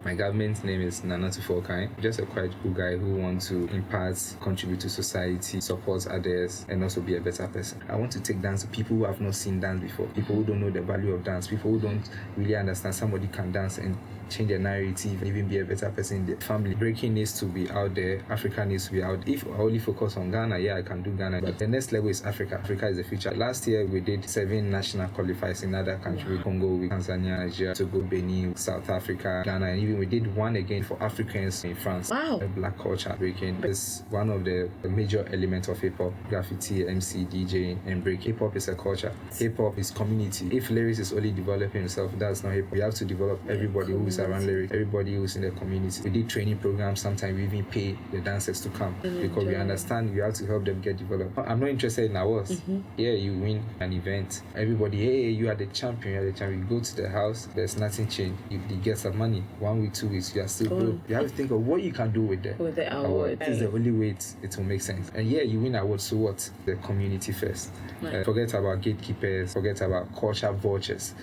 My government's name is Nana Tufokai. Just a quite cool guy who wants to impart, contribute to society, support others, and also be a better person. I want to take dance to people who have not seen dance before, people who don't know the value of dance, people who don't really understand somebody can dance and change the narrative, even be a better person in the family. Breaking needs to be out there. Africa needs to be out. If I only focus on Ghana, yeah, I can do Ghana. But the next level is Africa. Africa is the future. Last year, we did 7 national qualifiers in other countries. Congo, Tanzania, Nigeria, Togo, Benin, South Africa, Ghana, and even we did one again for Africans in France. Wow. Black culture breaking is one of the major elements of hip-hop. Graffiti, MC, DJ, and break. Hip-hop is a culture. Hip-hop is community. If lyrics is only developing himself, that's not hip-hop. We have to develop everybody who is around lyrics, everybody who's in the community. We did training programs. Sometimes we even pay the dancers to come because we understand you have to help them get developed. I'm not interested in awards. Yeah, you win an event. Everybody, hey, you are the champion. You are the champion. You go to the house. There's nothing changed. You get some money. 1 week, 2 weeks, you are still broke. You have to think of what you can do with the award. This is the only way it will make sense. And yeah, you win awards. So what? The community first. Right. Forget about gatekeepers. Forget about culture vultures.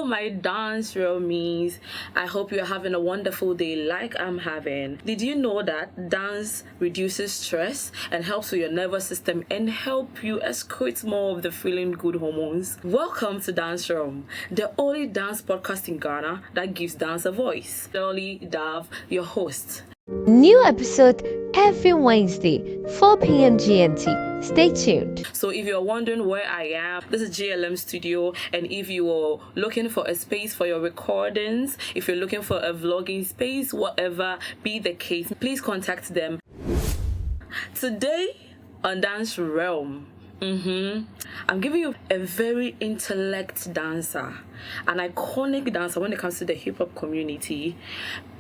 My dance means I hope you're having a wonderful day like I'm having. Did you know that dance reduces stress and helps with your nervous system and help you excrete more of the feeling good hormones? Welcome to Dance Room, the only dance podcast in Ghana that gives dance a voice. Dolly Dav, your host. New episode every Wednesday, 4 p.m. GMT. Stay tuned. So if you're wondering where I am, this is GLM Studio, and if you are looking for a space for your recordings, if you're looking for a vlogging space, whatever be the case, please contact them. Today on Dance Realm, I'm giving you a very intellect dancer, an iconic dancer when it comes to the hip-hop community,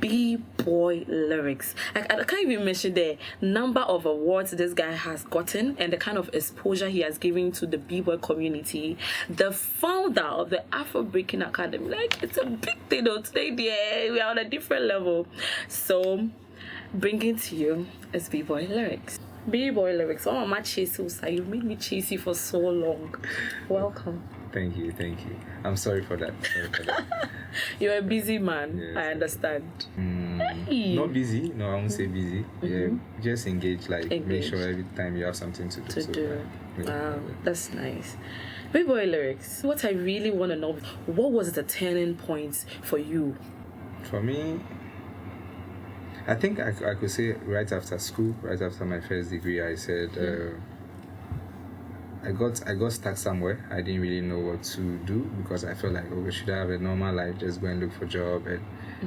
Bboy Lyricx. I can't even mention the number of awards this guy has gotten and the kind of exposure he has given to the B-boy community. The founder of the Afro Breaking Academy. Like, it's a big thing today. We are on a different level. So, bringing to you is Bboy Lyricx. Bboy Lyricx, oh my chase you made me chase you for so long. Welcome. Thank you. I'm sorry for that. You're a busy man. Yes, I understand. Not busy. No, I won't say busy. Yeah, just engage. Make sure every time you have something to do. Wow, that's nice. Bboy Lyricx, what I really want to know, what was the turning point for you? For me, I think I could say right after school, right after my first degree, I said I got stuck somewhere. I didn't really know what to do because I felt like, should I have a normal life, just go and look for a job and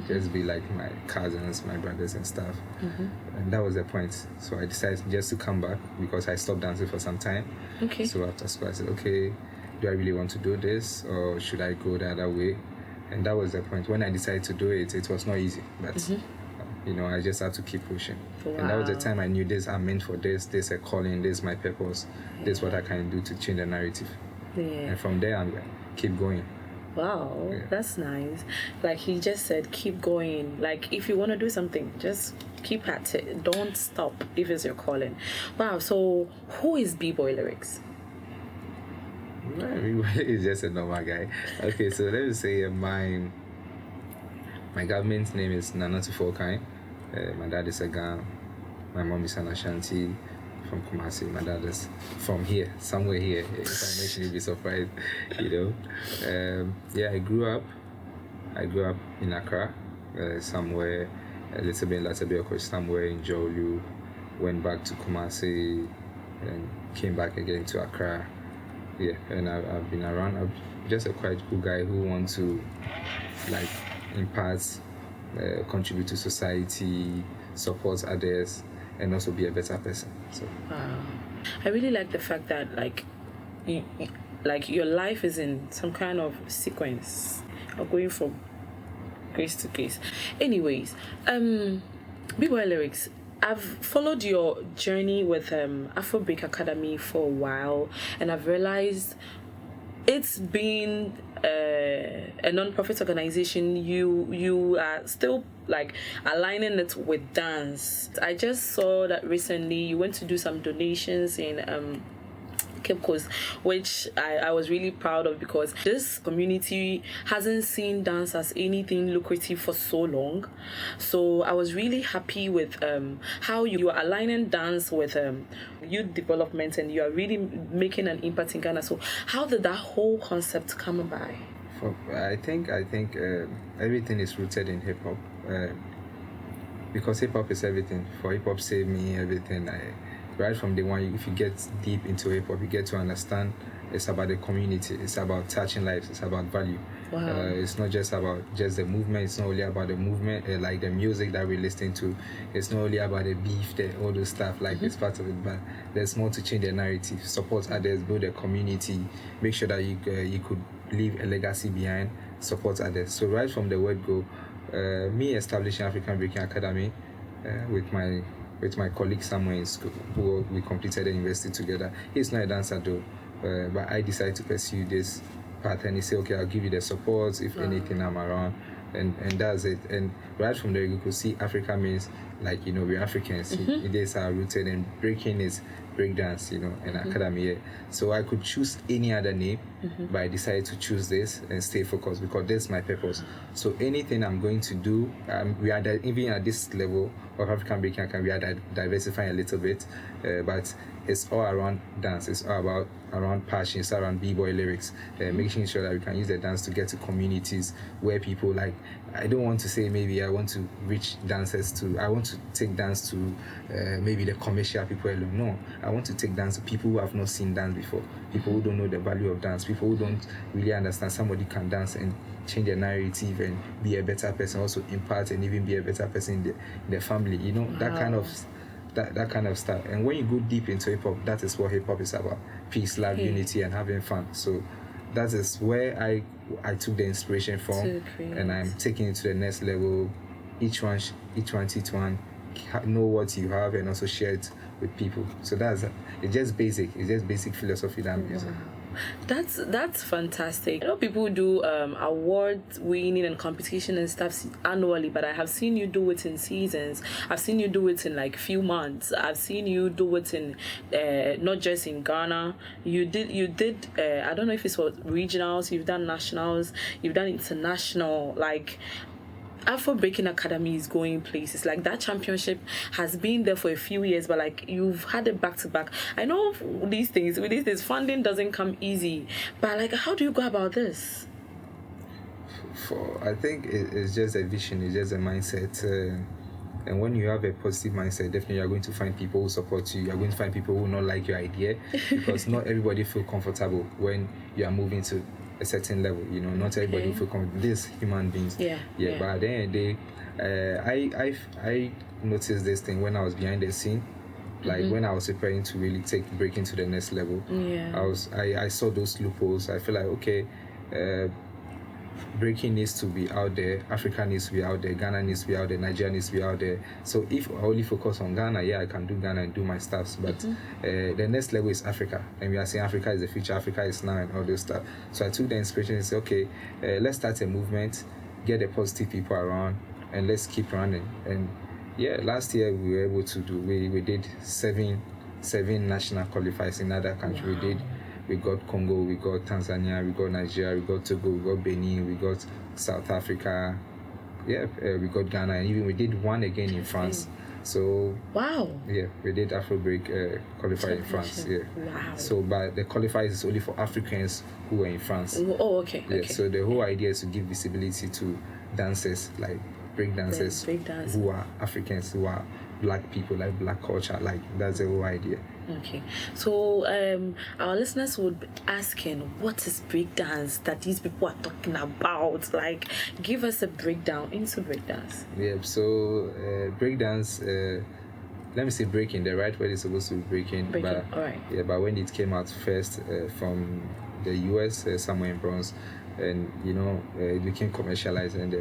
just be like my cousins, my brothers and stuff. And that was the point. So I decided just to come back because I stopped dancing for some time. Okay. So after school, I said, okay, do I really want to do this or should I go the other way? And that was the point. When I decided to do it, it was not easy, but I just have to keep pushing. Wow. And that was the time I knew this, I'm meant for this is a calling, this is my purpose, this is what I can do to change the narrative. Yeah. And from there, I'm like, keep going. Wow, that's nice. Like he just said, keep going. Like if you want to do something, just keep at it. Don't stop if it's your calling. Wow, so who is Bboy Lyricx? He's just a normal guy. Okay, so let me say my government's name is Nana Tufokai. My dad is a Ghana. My mom is an Ashanti from Kumasi. My dad is from here, somewhere here. If I mention, you'll be surprised, I grew up in Accra, somewhere a little bit somewhere in Jolu. Went back to Kumasi and came back again to Accra. Yeah, and I've been around. I'm just a quite cool guy who wants to impart, contribute to society, support others, and also be a better person. So I really like the fact that your life is in some kind of sequence or going from grace to grace. Anyways, Bboy Lyricx, I've followed your journey with Afro Break Academy for a while, and I've realized it's been a non-profit organization. You are still aligning it with dance. I just saw that recently you went to do some donations in Cape Coast, which I was really proud of, because this community hasn't seen dance as anything lucrative for so long. So I was really happy with how you are aligning dance with youth development, and you are really making an impact in Ghana. So how did that whole concept come about? I think everything is rooted in hip hop, because hip hop is everything. For hip hop saved me everything. Right from day one, if you get deep into hip hop, you get to understand it's about the community, it's about touching lives, it's about value. Wow. It's not just about just the movement, it's not only about the movement, like the music that we're listening to, it's not only about the beef, all those stuff, like it's part of it, but there's more to change the narrative, support others, build a community, make sure that you could leave a legacy behind, support others. So right from the word go, me establishing African Breaking Academy with my colleague somewhere in school, who we completed the university together. He's not a dancer though, but I decided to pursue this path, and he said, okay, I'll give you the support if anything I'm around, and that's it. And right from there you could see Africa means, like, we're Africans. It is our rooted, and breaking is breakdance, and academy. Yeah. So I could choose any other name, but I decided to choose this and stay focused, because that's my purpose. So anything I'm going to do, we are even at this level of African Breaking Academy, we are diversifying a little bit, but it's all around dance. It's all around passion. It's around Bboy Lyricx, making sure that we can use the dance to get to communities where people, like, I don't want to say maybe I want to reach dancers I want to take dance to maybe the commercial people alone. No, I want to take dance to people who have not seen dance before, people who don't know the value of dance, people who don't really understand somebody can dance and change their narrative and be a better person, also impart and even be a better person in the family, that kind of that kind of stuff. And when you go deep into hip hop, that is what hip hop is about: peace, love, unity, and having fun. So that is where I took the inspiration from, and I'm taking it to the next level. Each one teach one, know what you have, and also share it with people. So it's just basic philosophy that I'm using. That's fantastic. I know people do award winning and competition and stuff annually, but I have seen you do it in seasons. I've seen you do it in like few months. I've seen you do it in not just in Ghana. You did I don't know if it's for regionals, you've done nationals, you've done international. Like, Afro Breaking Academy is going places. Like, that championship has been there for a few years, but like, you've had it back to back. I know with these things, funding doesn't come easy, but like, how do you go about this? I think it's just a vision, it's just a mindset. And when you have a positive mindset, definitely you're going to find people who support you. You're going to find people who not like your idea, because not everybody feel comfortable when you are moving to a certain level. Not everybody feel comfortable. These human beings. Yeah. But at the end of the day, I noticed this thing when I was behind the scene. Like, when I was preparing to really breaking to the next level. I saw those loopholes. I feel like, okay, breaking needs to be out there, Africa needs to be out there, Ghana needs to be out there, Nigeria needs to be out there. So if I only focus on Ghana, I can do Ghana and do my stuff. But the next level is Africa, and we are saying Africa is the future, Africa is now, and all those stuff. So I took the inspiration and said, okay, let's start a movement, get the positive people around, and let's keep running. And last year we were able to do, we did seven national qualifiers in other countries. Wow. We got Congo, we got Tanzania, we got Nigeria, we got Togo, we got Benin, we got South Africa, we got Ghana, and even we did one again in France. So wow, we did Afro Break qualifier in France. Wow. So, but the qualifiers is only for Africans who were in France. Oh, okay. So the whole idea is to give visibility to dancers, like break dancers who are Africans, who are black people, like black culture. Like, that's the whole idea. Okay, so our listeners would be asking, what is breakdance that these people are talking about? Like, give us a breakdown into breakdance. So breakdance, let me say breaking, the right word is supposed to be breaking. But, all right. But when it came out first from the US, somewhere in Bronx, and it became commercialized, and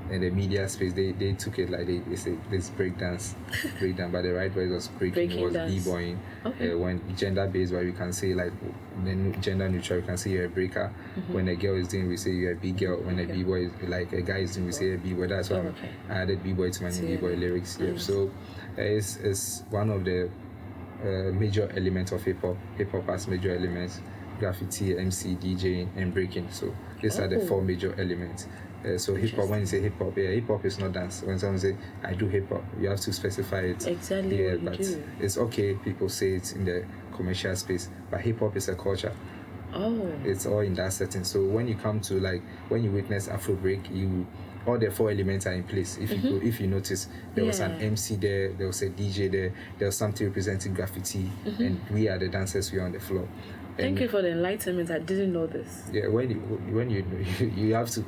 the media space, they took it like they say this breakdance, but the right word was breaking was b-boying. Okay. When gender based, where we can say like gender neutral, we can say you're a breaker. When a girl is doing, we say you're a big girl. When a b-boy is like a guy is doing, we say a b-boy. That's why I added b-boy to my name, Bboy Lyricx. So it's one of the major elements of hip hop. Hip hop has major elements: graffiti, MC, DJing, and breaking. So these are the 4 major elements. So hip hop, when you say hip hop, hip hop is not dance. When someone say I do hip hop, you have to specify it. Exactly. Yeah, what you but do. it's okay. People say it in the commercial space, but hip hop is a culture. Oh. It's all in that setting. So when you come to when you witness Afro break, all the 4 elements are in place. If you notice, there was an MC there was a DJ there was something representing graffiti, and we are the dancers. We are on the floor. Thank you for the enlightenment. I didn't know this. Yeah, when you have to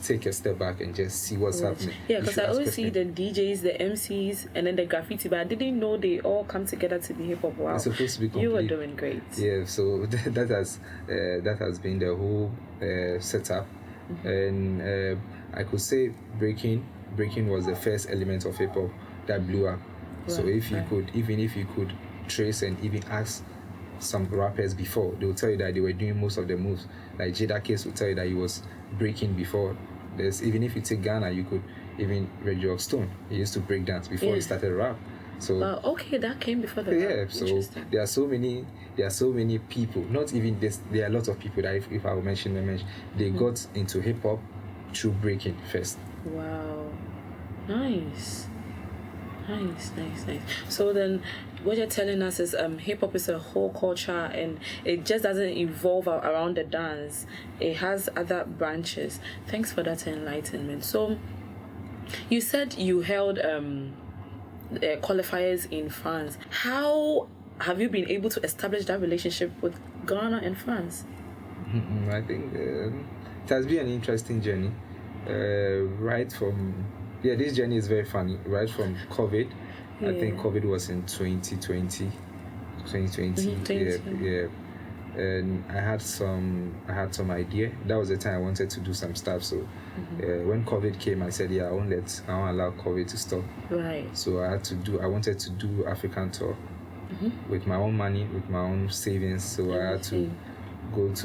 take a step back and just see what's happening. Yeah, because I always see the DJs, the MCs, and then the graffiti, but I didn't know they all come together to be hip hop. Wow, it's supposed to be complete. You were doing great. Yeah, so that has been the whole setup, and I could say breaking was the first element of hip hop that blew up. Right, so if you could trace and even ask some rappers before, they will tell you that they were doing most of the moves. Like Jada Case will tell you that he was breaking before. Even if you take Ghana, you could even Reggie Stone. He used to break dance before he started rap. So okay, that came before the rap. So there are so many people. Not even this. There are a lot of people that if I will mention them, they got into hip hop through breaking first. Wow, nice. So then, what you're telling us is hip hop is a whole culture, and it just doesn't evolve around the dance. It has other branches. Thanks for that enlightenment. So, you said you held qualifiers in France. How have you been able to establish that relationship with Ghana and France? I think it has been an interesting journey. This journey is very funny. Right from COVID, I think COVID was in 2020. Yeah. And I had some idea. That was the time I wanted to do some stuff. So when COVID came, I said, I won't allow COVID to stop. Right. So I wanted to do African tour with my own money, with my own savings. So I had to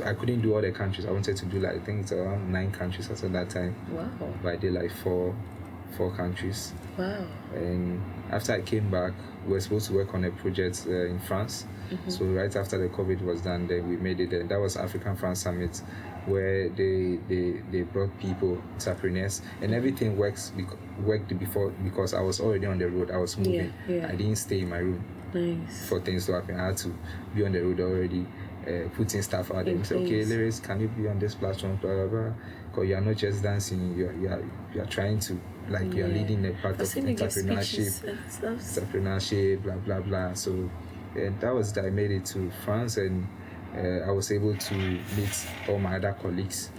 I couldn't do all the countries. I wanted to do I think it's around 9 countries at that time. Wow. But I did 4 countries. Wow. And after I came back, we were supposed to work on a project in France. So right after the COVID was done, then we made it. And that was African France Summit, where they brought people, entrepreneurs, and everything worked before because I was already on the road. I was moving. I didn't stay in my room for things to happen. I had to be on the road already, putting stuff out there. And say, okay, Lyricx, can you be on this platform? Blah blah blah. Because you are not just dancing. You are trying to you are leading a part of entrepreneurship, blah blah blah. So that was that I made it to France, and I was able to meet all my other colleagues,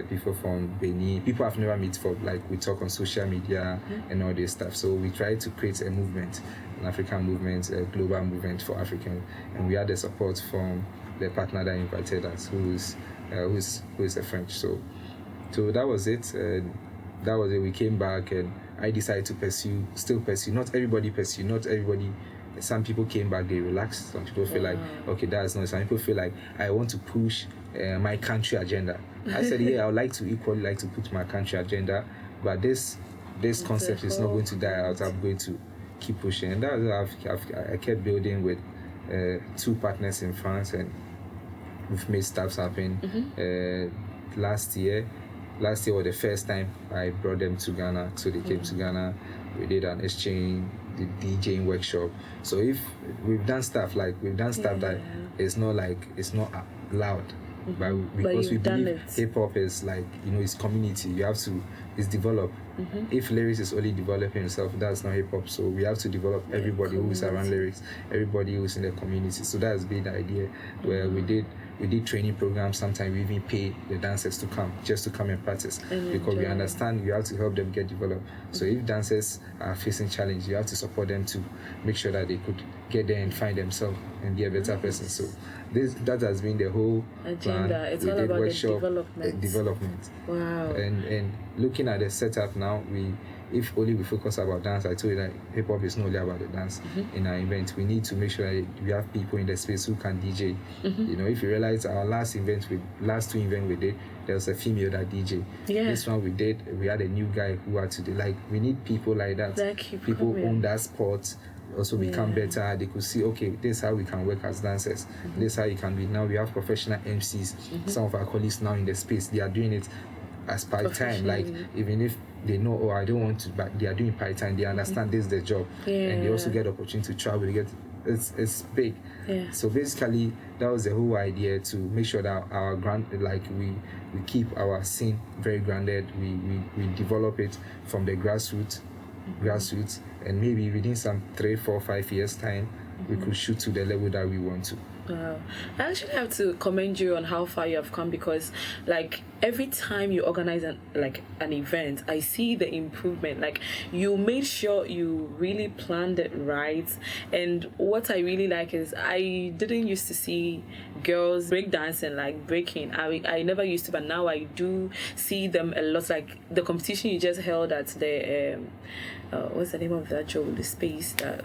people from Benin, people I've never met for we talk on social media and all this stuff. So we tried to create a movement, an African movement, a global movement for African, and we had the support from the partner that invited us, who is a French. So that was it. That was it. We came back, and I decided to still pursue. Not everybody pursue. Not everybody. Some people came back, they relaxed. Some people feel okay, that's not. Some people feel I want to push my country agenda. I said, I would like to equally like to put my country agenda, but this concept is not going to die out. I'm going to keep pushing, and that was I kept building with 2 partners in France, and we've made stuff happen. Last year was the first time I brought them to Ghana, so they came to Ghana. We did an exchange, the DJing workshop. So if we've done stuff that it's not loud, but because we believe hip hop is it's community. You have to developed. If Lyricx is only developing himself, that's not hip hop. So we have to develop everybody who is around Lyricx, everybody who is in the community. So that's been the idea where we did training programs. Sometimes we even pay the dancers to come and practice, because we understand you have to help them get developed. So if dancers are facing challenge, you have to support them to make sure that they could get there and find themselves and be a better person. So that has been the whole agenda. Plan. It's all about the development. Wow. And looking at the setup now, if only we focus about dance, I told you that hip hop is not only about the dance. In our event, we need to make sure that we have people in the space who can DJ. If you realize our last 2 events we did, there was a female that DJ. This one we had a new guy who had to do. We need people like that. People own that sport. also become better. They could see, okay, this is how we can work as dancers. This is how you can be. Now we have professional MCs. Some of our colleagues now in the space, they are doing it as part-time. Like, even if they know, oh, I don't want to, but they are doing part-time, they understand this is their job. And they also get opportunity to travel. It's big. So basically, that was the whole idea, to make sure that our we keep our scene very grounded. We develop it from the grassroots, and maybe within some 3, 4, 5 years time, we could shoot to the level that we want to. Wow. I actually have to commend you on how far you have come, because like every time you organize an event, I see the improvement. Like, you made sure you really planned it right. And what I really like is, I didn't used to see girls breakdancing, like breaking. I never used to, but now I do see them a lot. Like the competition you just held at the what's the name of that show? The space that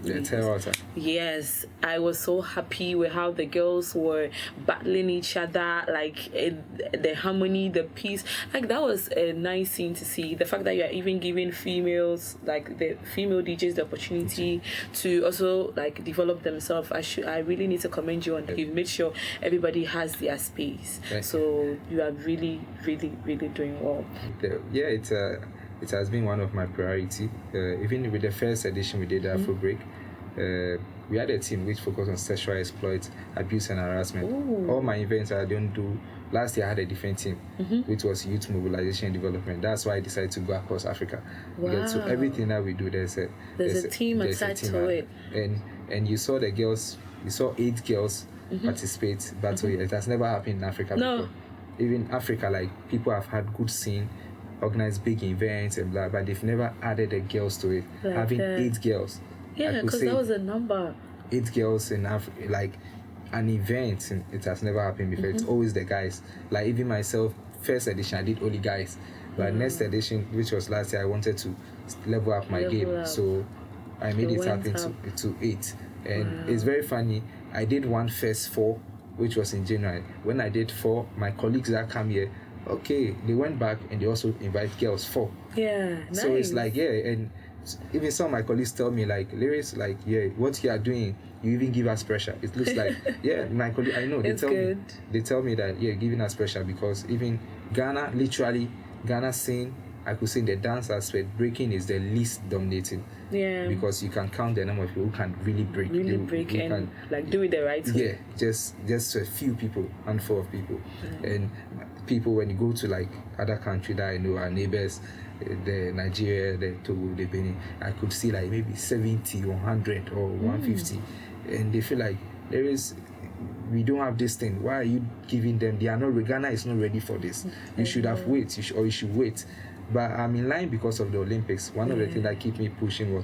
yes, I was so happy with how the girls were battling each other, like the harmony, the peace. Like, that was a nice scene to see. The fact that you are even giving females, like the female DJs, the opportunity to also like develop themselves. I really need to commend you on. You've made sure everybody has their space. So you are really, really, really doing well. It has been one of my priority. Even with the first edition we did, the Afro break, we had a team which focused on sexual exploit, abuse and harassment. All my events I don't do. Last year I had a different team, which was youth mobilization and development. That's why I decided to go across Africa. So everything that we do, there's a team attached to it. And you saw the girls, you saw 8 girls participate, but it has never happened in Africa before. Even Africa, like, people have had good scene, organize big events and blah, but they've never added the girls to it. Like having 8 girls. Yeah, because that was a number. 8 girls in Africa, like an event, it has never happened before. It's always the guys. Like, even myself, first edition I did only guys, but next edition, which was last year, I wanted to level up my game, so I made it happen to 8. And it's very funny. I did one first 4, which was in January. When I did 4, my colleagues that come here, okay, they went back and they also invite girls 4. Yeah, nice. So it's like, and even some of my colleagues tell me, like, Lyricx, like, what you are doing, you even give us pressure. It looks like, my colleague, I know, they tell me that, giving us pressure, because even Ghana, literally, Ghana scene, I could say in the dance aspect, breaking is the least dominating. Yeah. Because you can count the number of people who can really break. And like do it the right way. Yeah, just a few people, handful of people. And people, when you go to like other countries that I know, our neighbors, the Nigeria, the Togo, the Benin, I could see like maybe 70, 100 or 150. And they feel like we don't have this thing. Why are you giving them? Ghana is not ready for this. You should have waited, you should wait. But I'm in line because of the Olympics. One of the things that keep me pushing was,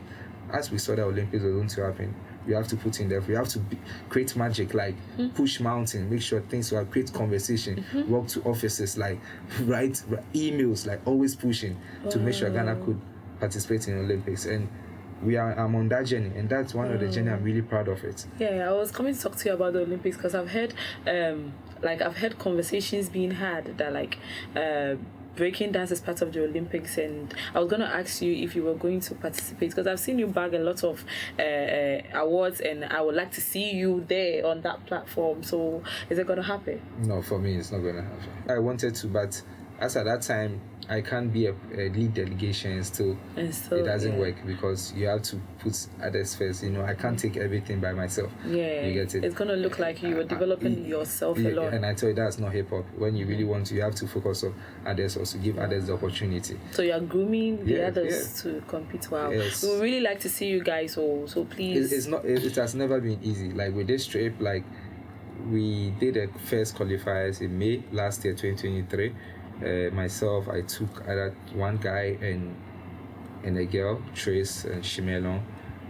as we saw the Olympics were going to happen, we have to put in there. We have to create magic, like push mountain, make sure things will create conversation, walk to offices, like write emails, like always pushing to make sure Ghana could participate in the Olympics. And I'm on that journey, and that's one of the journey I'm really proud of it. Yeah, I was coming to talk to you about the Olympics because I've heard conversations being had that breaking dance is part of the Olympics, and I was going to ask you if you were going to participate, because I've seen you bag a lot of awards, and I would like to see you there on that platform. So is it going to happen? No, for me it's not going to happen. I wanted to, but as at that time I can't be a lead delegation still. It doesn't work, because you have to put others first. I can't take everything by myself. Yeah, you get it. It's gonna look like you were developing yourself a lot. And I tell you, that's not hip hop. When you really want to, you have to focus on others, also give others the opportunity. So you are grooming the others to compete. Wow. Yes. We would really like to see you guys. So please. It has never been easy. Like with this trip, like we did the first qualifiers in May last year, 2023. Myself, I took one guy and a girl, Trace and Shimelon.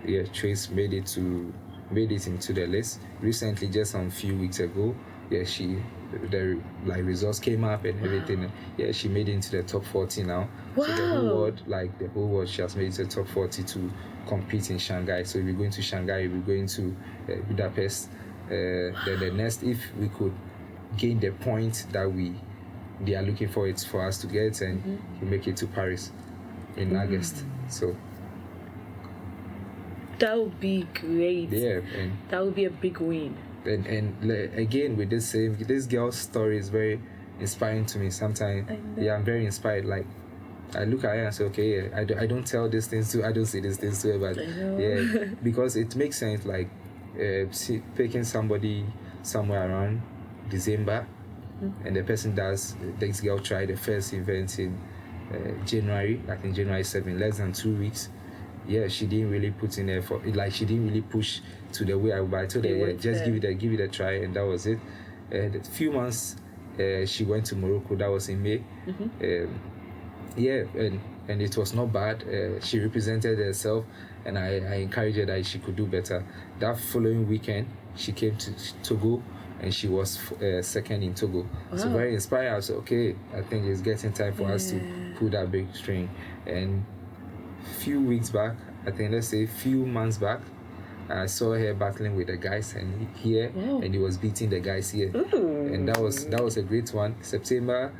Yeah, Trace made it into the list recently, just a few weeks ago. Yeah, the results came up and everything. Yeah, she made it into the top 40 now. Wow. So the whole world, she has made it to the top 40 to compete in Shanghai. So we're going to Shanghai, we're going to Budapest. Then the next, if we could gain the point that they are looking for, it for us to get, and we make it to Paris in August. So That would be great. Yeah, and That would be a big win. Again with this girl's story is very inspiring to me. Sometimes I'm very inspired. Like I look at her and say, okay, yeah, I don't tell these things to, I don't say these things to her, but yeah, because it makes sense. Like picking somebody somewhere around December, and the person does, this girl tried the first event in January, like in January 7, less than 2 weeks. Yeah, she didn't really put in effort. Like she didn't really push to the way I would. I told her, yeah, just give it a try, and that was it. A few months, she went to Morocco. That was in May. Yeah, and it was not bad. She represented herself, and I encouraged her that she could do better. That following weekend, she came to Togo, and she was second in Togo. Wow. So very inspiring. I was okay, I think it's getting time for us to pull that big string. And few weeks back, I think let's say few months back, I saw her battling with the guys and and he was beating the guys here. Ooh. And that was a great one. September,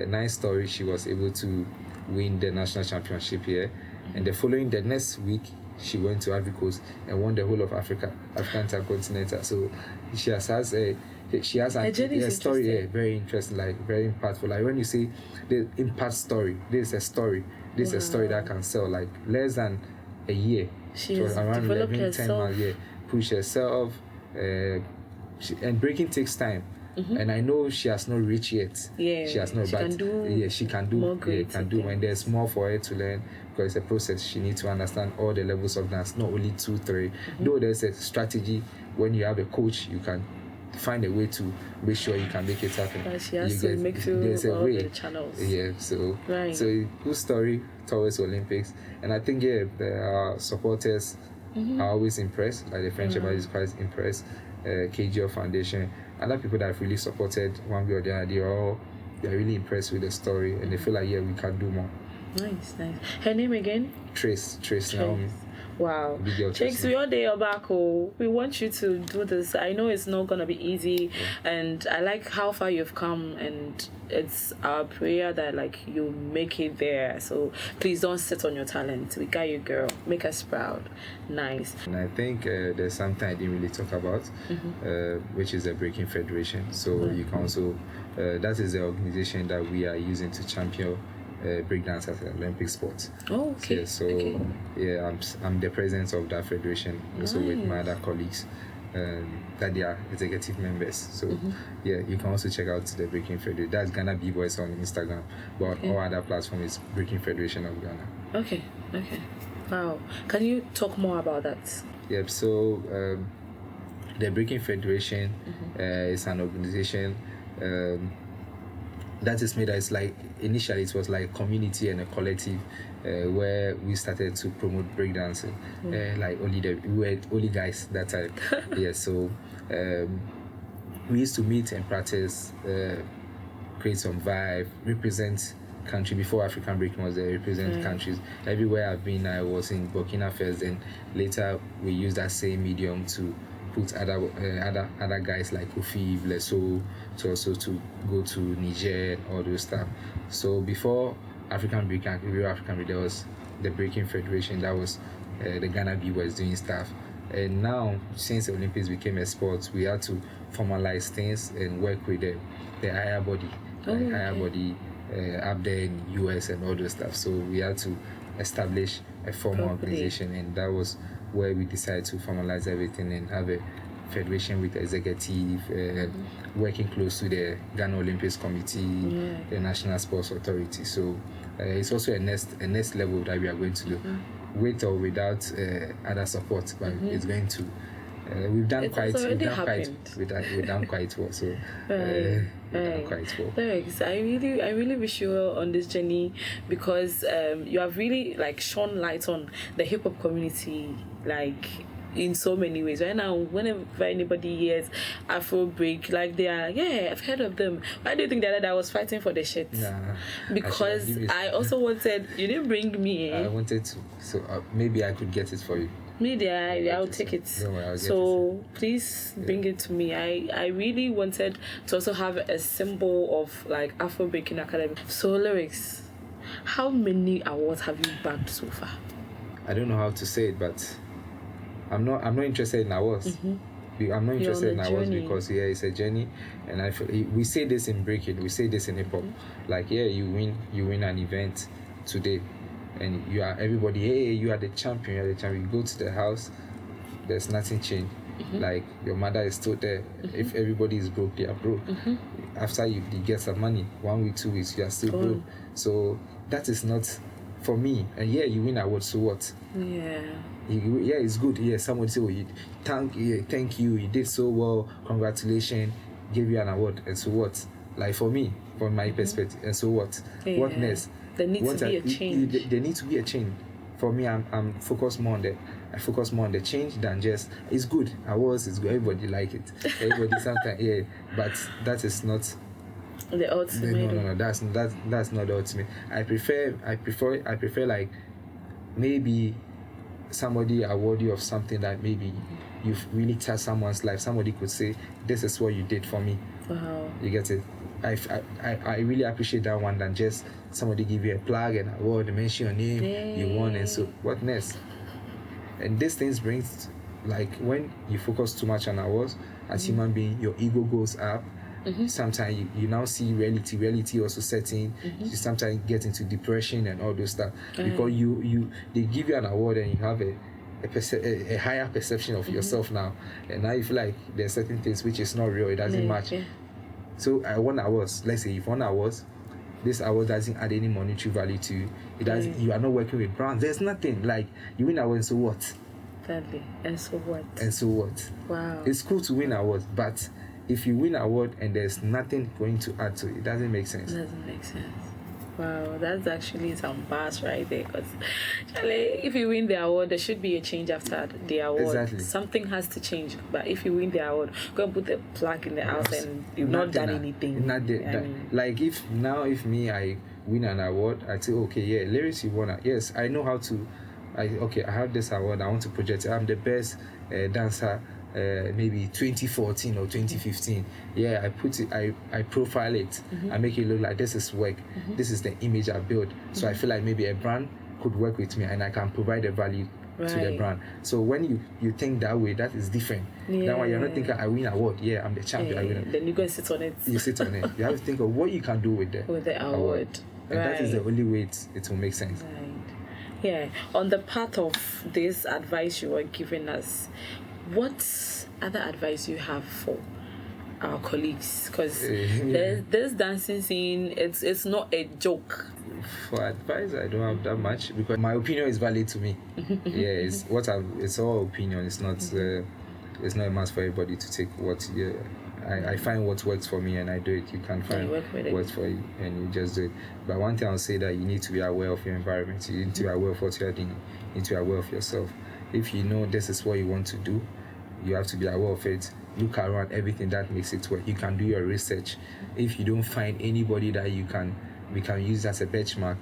nice story. She was able to win the national championship here, and the next week she went to Ivory Coast and won the whole of African Intercontinental. So she has a story, very interesting, like very impactful. Like when you say the impact story, this is a story. This is a story that can sell like less than a year. She has around 11, 10 months. Yeah, push herself, and breaking takes time. And I know she has not reached yet. Yeah, she has not. She can do more. And there's more for her to learn, because it's a process. She needs to understand all the levels of dance, not only 2, 3. Though there's a strategy. When you have a coach, you can find a way to make sure you can make it happen. But she has to make through all the channels. Yeah, so good story towards Olympics, and I think our supporters are always impressed. Like the French Embassy is quite impressed. KGL Foundation, other people that have really supported one way or the other, they're really impressed with the story, and they feel like we can do more. Nice. Her name again? Trace Naomi. Wow. Chicks, we all day back. We want you to do this. I know it's not gonna be easy, and I like how far you've come, and it's our prayer that like you make it there. So please don't sit on your talent. We got you, girl. Make us proud. Nice. And I think there's something I didn't really talk about, which is the Breaking Federation. So you can also that is the organization that we are using to champion breakdance as an Olympic sport. Oh, okay. I'm the president of that federation, also with my other colleagues that they are executive members. So you can also check out the Breaking Federation. That's Ghana B-Boys on Instagram, but all other platforms is Breaking Federation of Ghana. Okay. Wow. Can you talk more about that? Yep. So the Breaking Federation is an organization that is made as like initially it was like a community and a collective where we started to promote breakdancing. Like we were only guys that time. So we used to meet and practice, create some vibe, represent country. Before African breaking was there, represent countries. Everywhere I've been, I was in Burkina first, and later we used that same medium to put other guys like Kofi, Blesso, to also to go to Niger and all those stuff. So before African breaking, there was the Breaking Federation. That was the Ghana B-Boys doing stuff. And now, since the Olympics became a sport, we had to formalize things and work with the higher body, body up there in US and all those stuff. So we had to establish a formal organization, and that was where we decided to formalize everything and have a federation with executive, working close to the Ghana Olympics Committee, the National Sports Authority. So it's also a next level that we are going to do, with or without other support, but it's going to. We've done quite well. So done quite well. Thanks. I really wish you well on this journey, because you have really like shone light on the hip hop community, like in so many ways. Right now, whenever anybody hears Afro break, like they are, I've heard of them. Why do you think that I was fighting for the shit? Nah, because I also wanted. You didn't bring me. I wanted to, so maybe I could get it for you. Maybe I'll take it. So please bring it to me. I really wanted to also have a symbol of like Afro Breaking Academy. So Lyricx, how many awards have you bagged so far? I don't know how to say it, but I'm not interested in awards. I'm not interested in awards because it's a journey, and I feel we say this in breaking, we say this in hip hop, like you win an event today, and everybody, hey, you are the champion, You go to the house, there's nothing changed. Like your mother is still there. If everybody is broke, they are broke. After you get some money, 1 week, 2 weeks, you are still broke. So that is not for me. And you win awards, so what? It's good. Somebody say, thank you, you did so well, congratulations, give you an award, and so what? Like for me, from my perspective, and so what? What next? There needs to be a change. There needs to be a change. For me, I'm focused more on that. I focus more on the change than just it's good. Awards is good. Everybody like it. Everybody sometimes but that is not the ultimate. No. That's not the ultimate. I prefer like maybe somebody award you of something that maybe you've really touched someone's life. Somebody could say, "This is what you did for me." Wow. You get it? I really appreciate that one than just somebody give you a plug and award, mention your name, you won, and so what next? And these things brings, like, when you focus too much on awards as human being, your ego goes up. Sometimes you now see reality also setting. You sometimes get into depression and all those stuff because they give you an award and you have a higher perception of yourself now, and now you feel like there's certain things which is not real. It doesn't match. So I won awards. Let's say if won awards, this award doesn't add any monetary value to you. It doesn't. You are not working with brands. There's nothing. Like, you win awards, so what? Sadly. And so what? And so what? Wow. It's cool to win awards, but if you win award and there's nothing going to add to it, it doesn't make sense. It doesn't make sense. Wow, that's actually some bars right there. Because if you win the award, there should be a change after the award. Exactly. Something has to change. But if you win the award, go and put the plaque in the house and you've not done anything. Like if I win an award, I say, okay, Lyricx, you won it. Yes, I know how to. I have this award. I want to project it. I'm the best dancer. Maybe 2014 or 2015. I put it, I profile it. I make it look like this is work. This is the image I built. So I feel like maybe a brand could work with me and I can provide a value to the brand. So when you think that way, that is different. That one, you're not thinking I win award. I'm the champion. I win. Then you go and sit on it. You sit on it. You have to think of what you can do with the award. And that is the only way it will make sense. On the part of this advice you were giving us, what other advice you have for our colleagues? Because this dancing scene, it's not a joke. For advice, I don't have that much because my opinion is valid to me. It's all opinion. It's not a must for everybody to take what. I find what works for me and I do it. You can find what works for you and you just do it. But one thing I'll say that you need to be aware of your environment. You need to be aware of what you're doing. You need to be aware of yourself. If you know this is what you want to do, you have to be aware of it. Look around everything that makes it work. You can do your research. If you don't find anybody that we can use as a benchmark,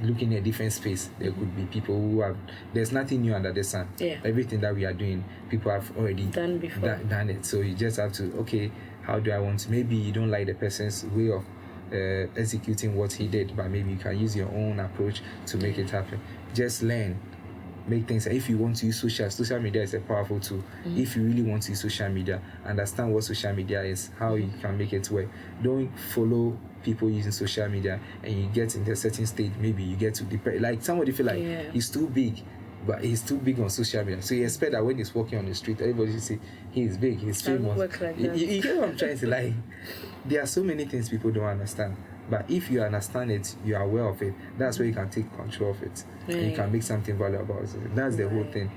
look in a different space. There could be people who there's nothing new under the sun. Everything that we are doing, people have already done before. Done it. So you just have to, how do I want to? Maybe you don't like the person's way of executing what he did, but maybe you can use your own approach to make it happen. Just learn. Make things. If you want to use social media is a powerful tool. If you really want to use social media, understand what social media is, how you can make it work. Don't follow people using social media and you get into a certain stage, maybe you get to depress. Like somebody feel like he's too big, but he's too big on social media. So you expect that when he's walking on the street, everybody will say he's big, he's famous. You get what I'm trying to say? Like, there are so many things people don't understand. But if you understand it, you are aware of it, that's where you can take control of it. And you can make something valuable about it. That's the whole thing.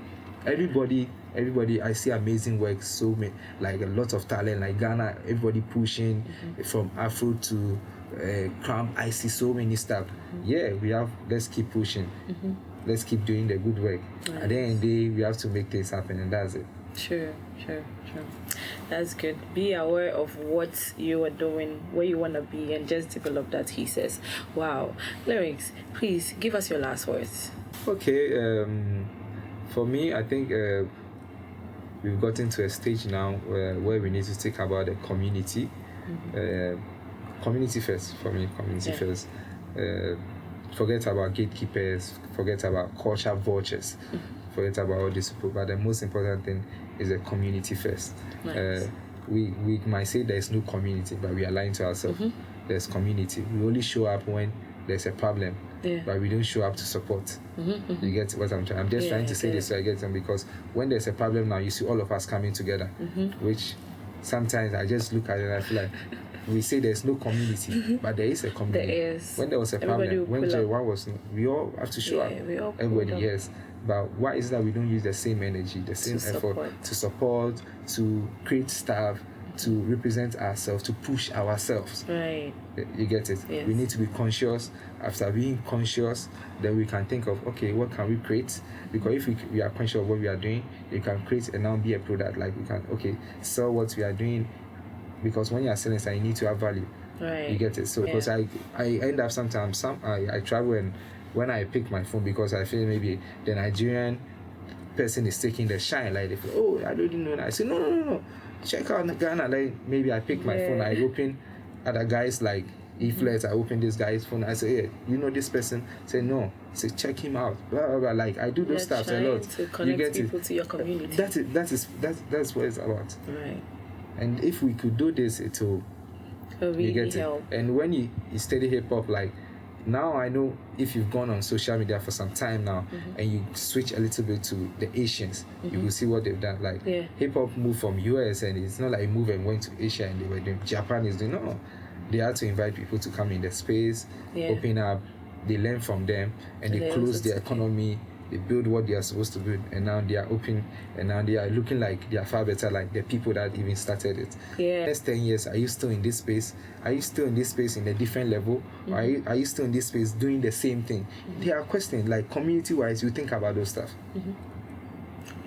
Everybody, I see amazing work, like a lot of talent, like Ghana, everybody pushing from Afro to Cramp. I see so many stuff. Let's keep pushing. Let's keep doing the good work. At the end of the day, we have to make things happen, and that's it. Sure. That's good. Be aware of what you are doing, where you want to be, and just develop that, he says. Wow. Lyricx, please give us your last words. Okay. For me, I think we've gotten to a stage now where we need to think about the community. Community first, for me, first. Forget about gatekeepers, forget about culture vultures. forget about all these people. But the most important thing is the community first. Nice. We might say there's no community, but we are lying to ourselves. There's community. We only show up when there's a problem, but we don't show up to support. You get what I'm trying? I'm just trying to say this so I get them, because when there's a problem now, you see all of us coming together, which sometimes I just look at it and I feel like we say there's no community, but there is a community. There is. When there was a problem, when J1 was, we all have to show up. Everybody, yes. But why is that we don't use the same energy, the same effort to support, to create stuff, to represent ourselves, to push ourselves? Right. You get it? Yes. We need to be conscious. After being conscious, then we can think of, okay, what can we create? Because if we are conscious of what we are doing, you can create and now be a product. Like we can, okay, sell what we are doing. Because when you are selling something, you need to have value. Right. You get it? So because I end up sometimes, I travel, and when I pick my phone, because I feel maybe the Nigerian person is taking the shine, like they feel, oh, I didn't know that. I say, no. Check out Ghana. Like maybe I pick my phone, I open other guys like E-Flex, I open this guy's phone, I say, hey, you know this person? Say no. Say check him out. Blah, blah, blah. Like I do those stuff a lot. To connect you get people it? To your community. That's what it's about. Right. And if we could do this, it will really you get help. it. And when you study hip hop, like now I know if you've gone on social media for some time now and you switch a little bit to the Asians, you will see what they've done. Like hip hop moved from US, and it's not like it moved and went to Asia and they were doing Japan is doing no. They had to invite people to come in the space, open up, they learn from them, and they close their economy. They build what they are supposed to build, and now they are open, and now they are looking like they are far better, like the people that even started it. Next 10 years, are you still in this space? Are you still in this space in a different level? Or are you still in this space doing the same thing? There are questions, like community-wise, you think about those stuff.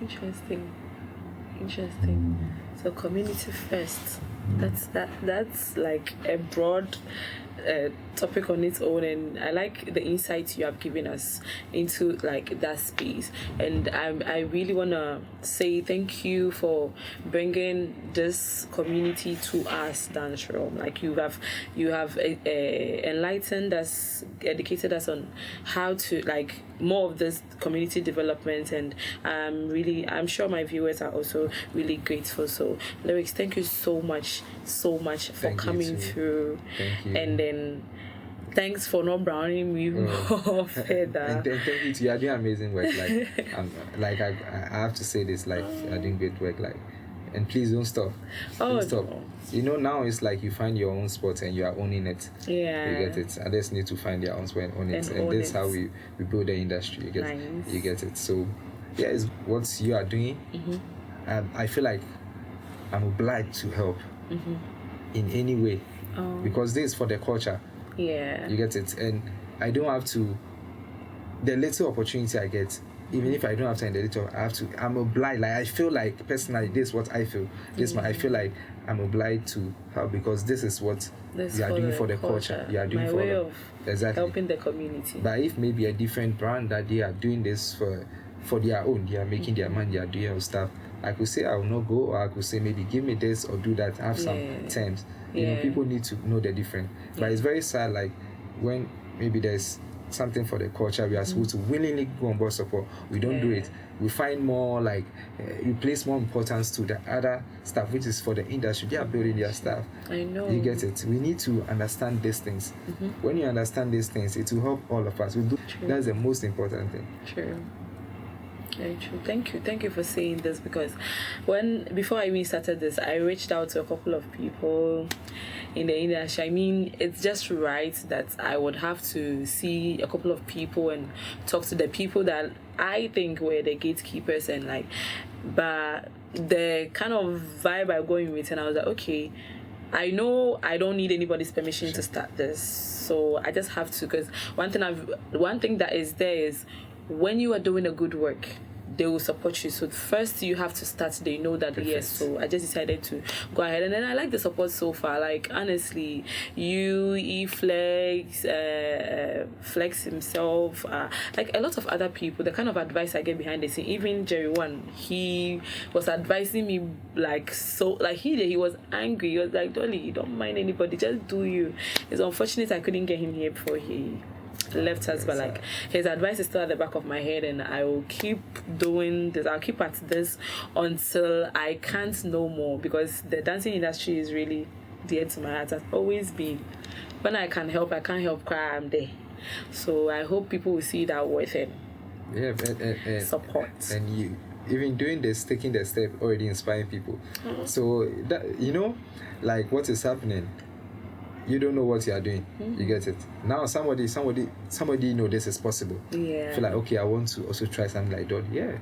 Interesting. So community first. That's like a broad topic on its own, and I like the insights you have given us into like that space. And I really want to say thank you for bringing this community to us, dance realm. Like you have enlightened us, educated us on how to like more of this community development, and I'm sure my viewers are also really grateful. So Lyricx, thank you so much for coming through. Thank you. And then thanks for not browning me more further. And thank you too. You're doing amazing work. Like I have to say this, like you're doing great work, like, and please don't stop. Don't stop. No. You know, now it's like you find your own spot and you are owning it. Yeah. You get it. Others need to find their own spot and own it. And this is how we build the industry. You get it. So yeah, it's what you are doing. I feel like I'm obliged to help in any way. Because this is for the culture. Yeah. You get it. And I don't have to, the little opportunity I get, even if I don't have time, the little I'm obliged. Like I feel like personally, this is what I feel. I feel like I'm obliged to help, because this is what you are doing for the culture. You are doing for way of helping the community. But if maybe a different brand that they are doing this for their own, they are making their money, they are doing stuff, I could say I will not go, or I could say maybe give me this or do that, have some terms. You know, people need to know the difference. But it's very sad, like when maybe there's something for the culture, we are supposed to willingly go on board support. We don't do it. We find more like we place more importance to the other stuff, which is for the industry. They are building their stuff. I know. You get it. We need to understand these things. When you understand these things, it will help all of us. That's the most important thing. True. Very true. Thank you for saying this, because before I even started this, I reached out to a couple of people in the industry. I mean, it's just right that I would have to see a couple of people and talk to the people that I think were the gatekeepers, and like, but the kind of vibe I'm going with, and I was like, okay, I know I don't need anybody's permission to start this, so I just have to. Because one thing that is there is, when you are doing a good work, they will support you. So first you have to start, they know that. Perfect. Yes, so I just decided to go ahead, and then I like the support so far. Like honestly, you, E-Flex, Flex himself, like a lot of other people, the kind of advice I get behind the scene. Even Jerry One, he was advising me like, so like he was angry. He was like, Dolly, you don't mind anybody, just do you. It's unfortunate I couldn't get him here before he left us, but like his advice is still at the back of my head, and I will keep doing this. I'll keep at this until I can't no more, because the dancing industry is really dear to my heart. Has always been. When I can help, I can't help. Cry, I'm there. So I hope people will see that worth it. Yeah, and support. And you even doing this, taking the step, already inspiring people. So that, you know, like what is happening, you don't know what you are doing. You get it. Now somebody know this is possible. Yeah. Feel like, okay, I want to also try something like that. Yeah.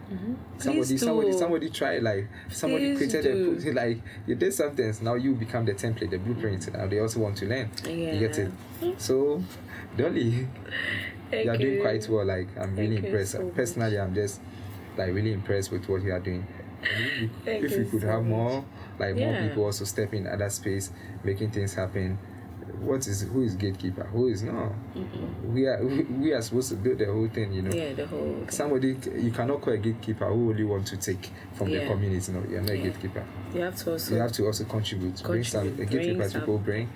Somebody try, like somebody Please created do. like you did something. Now you become the template, the blueprint, and they also want to learn. Yeah. You get it. So Dolly, you are doing quite well. Like I'm really impressed. So Personally, I'm just like really impressed with what you are doing. If you could have more, like more people also step in other space, making things happen. Who is gatekeeper? Who is no? We are supposed to build the whole thing, you know. Yeah, the whole thing. Somebody, you cannot call a gatekeeper who only want to take from the community. No, you're not a gatekeeper. You have to also contribute. Bring some. A gatekeeper people bring,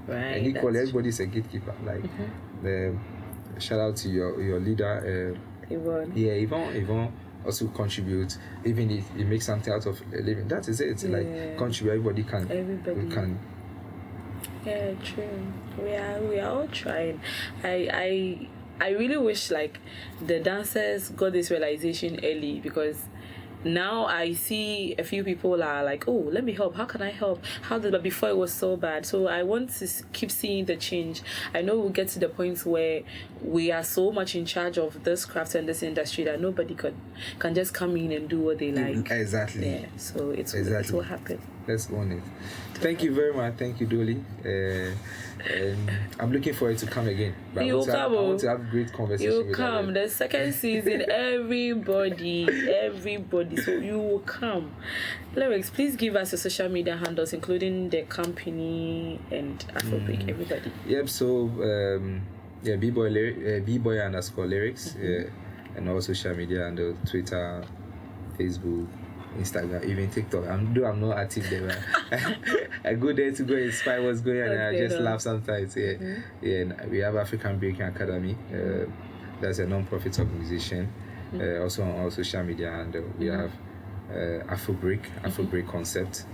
and equally everybody is a gatekeeper. Like shout out to your leader, Yvonne. Yeah, Yvonne also contribute. Even if it makes something out of a living, that is it. Like contribute. Everybody can. Yeah, true. We are all trying. I really wish like the dancers got this realization early, because now I see a few people are like, oh, let me help. How can I help? But before it was so bad. So I want to keep seeing the change. I know we'll get to the point where we are so much in charge of this craft and this industry that nobody can just come in and do what they like. Exactly. Yeah. So it will happen. Let's own it. Thank you very much. Thank you, Dolly. And I'm looking forward to come again. But I want to have great conversation. You come. The second season, everybody. So you will come. Lyricx, please give us your social media handles, including the company and Afro everybody. Yep. So Bboy_Lyricx, and all social media and Twitter, Facebook, Instagram, even TikTok. I'm not active there. I go there to go inspire what's going on, and I just laugh sometimes. And we have African Breaking Academy. That's a non-profit organization. Also on all social media, and we have Afro Break Concept,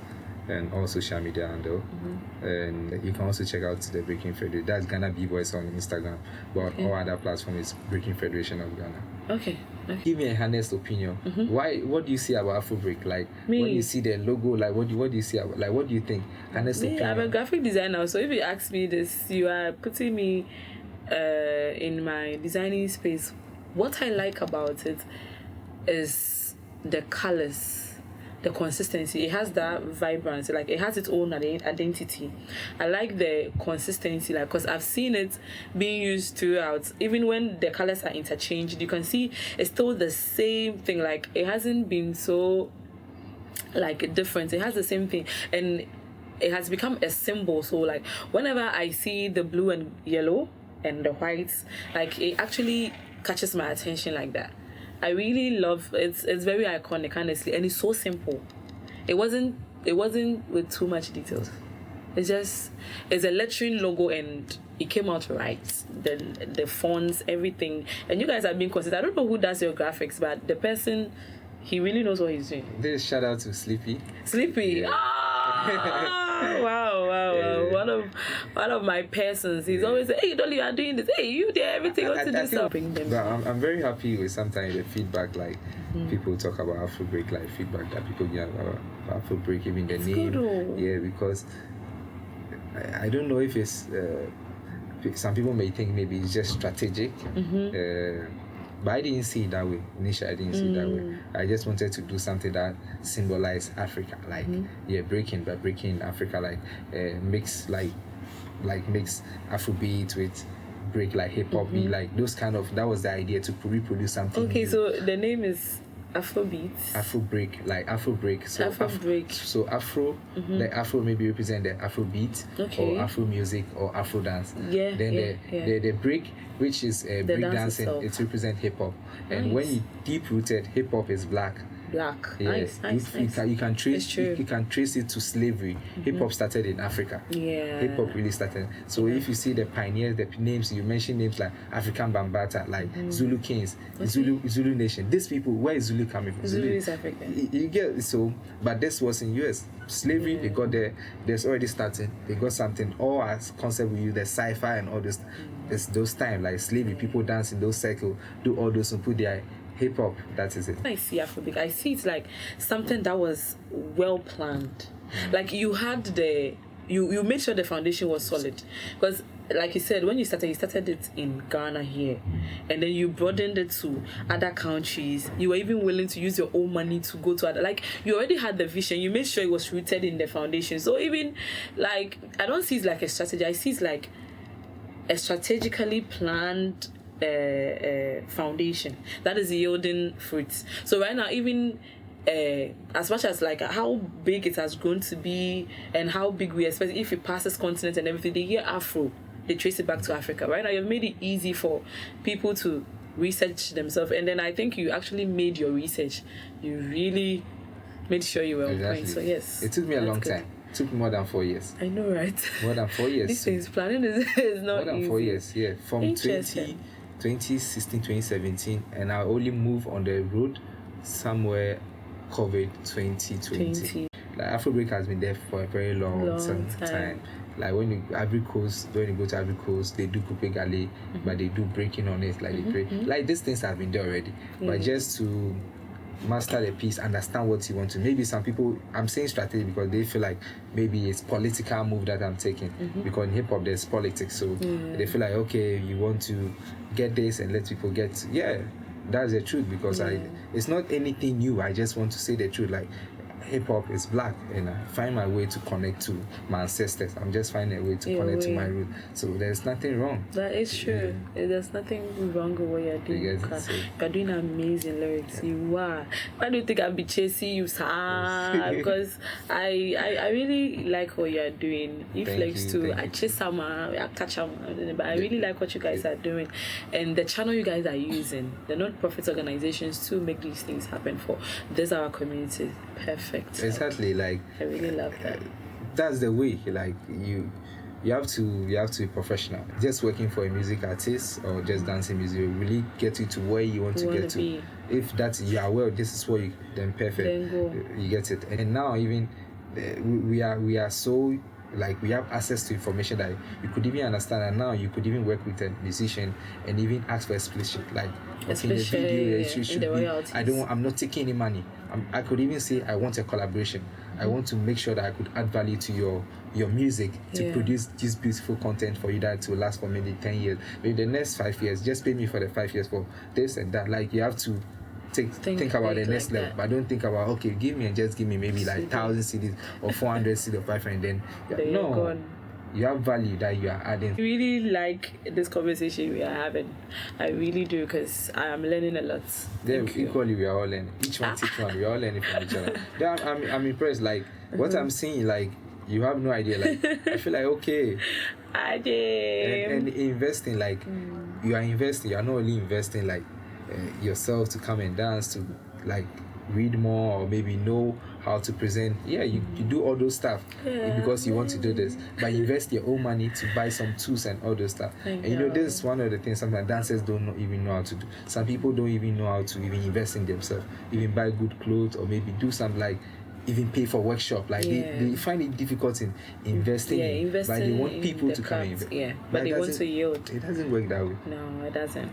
and all social media handle. And you can also check out the Breaking Federation. That's Ghana B-Boys on Instagram, but all other platforms is Breaking Federation of Ghana. Okay. Give me a honest opinion. What do you see about Afro Break? Like when you see the logo, like what do you see about, like what do you think? Honest opinion. I'm a graphic designer, so if you ask me this, you are putting me in my designing space. What I like about it is the colors, the consistency. It has that vibrancy, like it has its own identity. I like the consistency, like, because I've seen it being used throughout. Even when the colors are interchanged, you can see it's still the same thing. Like it hasn't been so like different. It has the same thing, and it has become a symbol. So like whenever I see the blue and yellow and the whites, like it actually catches my attention like that. I really love it. It's very iconic, honestly, and it's so simple. It wasn't with too much details. It's a lettering logo, and it came out right. The fonts, everything, and you guys are being considered. I don't know who does your graphics, but the person, he really knows what he's doing. This shout out to Sleepy. Yeah. Wow. One of my persons. He's always say, hey Dolly, you are doing this. Hey, you did everything. Want to do something. But I'm very happy with sometimes the feedback, like people talk about Afro Break, like feedback that people give about Afro Break, even the name. Good, because I don't know if it's some people may think maybe it's just strategic. But I didn't see it that way. Initially, I didn't see it that way. I just wanted to do something that symbolized Africa, like breaking Africa, like mix mix Afrobeat with break, like hip hop beat, like those kind of. That was the idea, to reproduce something. Okay, new. so the name is Afrobeat. Afro break, like Afro break. So break. So Afro, the Afro maybe represent the Afrobeat, or Afro music, or Afro dance. Then the break, which is break dancing, it represents hip hop. And when you deep rooted, hip hop is black. black. Yeah. Nice. You can trace It's true. you can trace it to slavery. Hip hop started in Africa. Yeah. Hip hop really started. So if you see the pioneers, the names you mention, names like African Bambata, like Zulu Kings, Zulu Nation. These people, where is Zulu coming from? Zulu is African. You get so, but this was in US. Slavery, they got there. There's already starting. They got something. All as concept we use the sci-fi and all this. There's those time like slavery. People dance in those circles, do all those and put their hip hop. That is it. I see Afrobeat. I see it's like something that was well planned. Like you had you made sure the foundation was solid, because like you said, when you started it in Ghana here, and then you broadened it to other countries. You were even willing to use your own money to go to other, like you already had the vision. You made sure it was rooted in the foundation. So even like I don't see it like a strategy. I see it like a strategically planned foundation that is yielding fruits. So right now, even as much as like how big it has grown to be and how big we expect, if it passes continent and everything, they hear Afro, they trace it back to Africa. Right now, you've made it easy for people to research themselves, and then I think you actually made your research. You really made sure you were on point. So yes, it took me a long good. time. It took more than 4 years. I know, right? More than 4 years. This thing's planning is not more than easy. 4 years. Yeah, from 2016, 2017, and I only moved on the road somewhere COVID 2020. Like Afrobeat has been there for a very long time. Like when you go to Ivory Coast, they do coupe galley, but they do breaking on it. Like they break. Like these things have been there already, but just to master the piece, understand what you want to. Maybe some people, I'm saying strategy because they feel like maybe it's political move that I'm taking, because in hip hop there's politics, so they feel like, okay, you want to get this and let people get, that's the truth, because it's not anything new. I just want to say the truth. Like hip hop is black, and I find my way to connect to my ancestors. I'm just finding a way to connect to my root. So there's nothing wrong. That is true. There's nothing wrong with what you're doing. You're doing amazing lyrics. You are. Why do you think I'll be chasing you, sir? Because I really like what you're doing. You flex too. I chase someone, I catch someone, but I really like what you guys are doing, and the channel you guys are using, the non-profit organizations to make these things happen for this our community. Perfect. Exactly. Like I really love that. That's the way. Like you have to be professional. Just working for a music artist or just dancing music will really get you to where you want to get to. If that's you are well, this is what you then perfect. Then go. You get it. And now even we are so, like, we have access to information that you could even understand, and now you could even work with a musician and even ask for a split sheet, like okay, the video should be, I'm not taking any money. I could even say I want a collaboration. I want to make sure that I could add value to your music to produce this beautiful content for you that to last for maybe 10 years, maybe the next 5 years. Just pay me for the 5 years for this and that. Like you have to think about the next level, but don't think about, okay, give me maybe like 1,000 CDs or 400 CDs or 500, and then no, you have value that you are adding. I really like this conversation we are having. I really do, because I am learning a lot. Then equally we are all learning. Each one teach one. We are all learning from each other. Then I'm impressed. Like what I'm seeing, like you have no idea. Like I feel like okay. I did. And investing, like you are investing. You are not only investing like yourself to come and dance, to like read more or maybe know how to present. You do all those stuff because you want to do this, but you invest your own money to buy some tools and all those stuff. And this is one of the things sometimes dancers don't even know how to do. Some people don't even know how to even invest in themselves, even buy good clothes or maybe do something like even pay for workshop. Like they find it difficult in investing, but they want people to come in. But they want to yield. It doesn't work that way. No, it doesn't.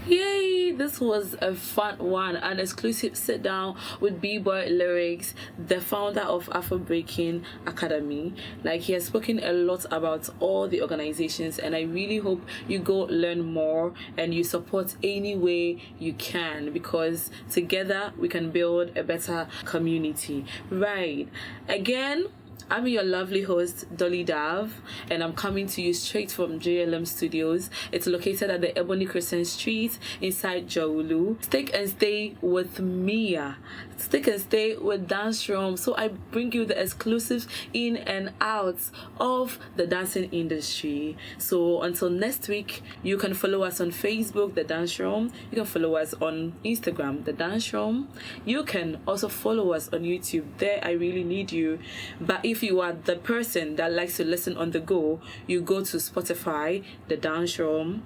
Yay, this was a fun one, an exclusive sit down with Bboy Lyricx, the founder of Afro Breaking Academy. Like, he has spoken a lot about all the organizations, and I really hope you go learn more and you support any way you can, because together we can build a better community. Right. Again, I'm your lovely host, Dolly Dav, and I'm coming to you straight from JLM Studios. It's located at the Ebony Crescent Street inside Jaulu. Stick and stay with Mia. Stick and stay with Dance Room. So I bring you the exclusives in and outs of the dancing industry. So until next week, you can follow us on Facebook, The Dance Room. You can follow us on Instagram, The Dance Room. You can also follow us on YouTube. There, I really need you. But if you are the person that likes to listen on the go, you go to Spotify, The Dance Room.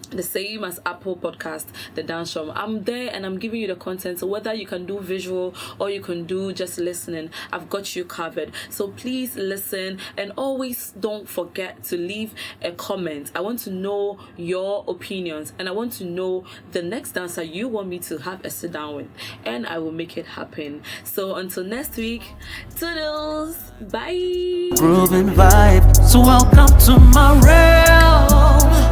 The same as Apple Podcast, The Dance Room. I'm there and I'm giving you the content. So whether you can do visual or you can do just listening, I've got you covered. So please listen and always don't forget to leave a comment. I want to know your opinions and I want to know the next dancer you want me to have a sit down with, and I will make it happen. So until next week, toodles, bye. Grooving vibe, so welcome to my realm.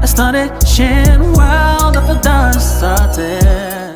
Astonishing world of the dance started.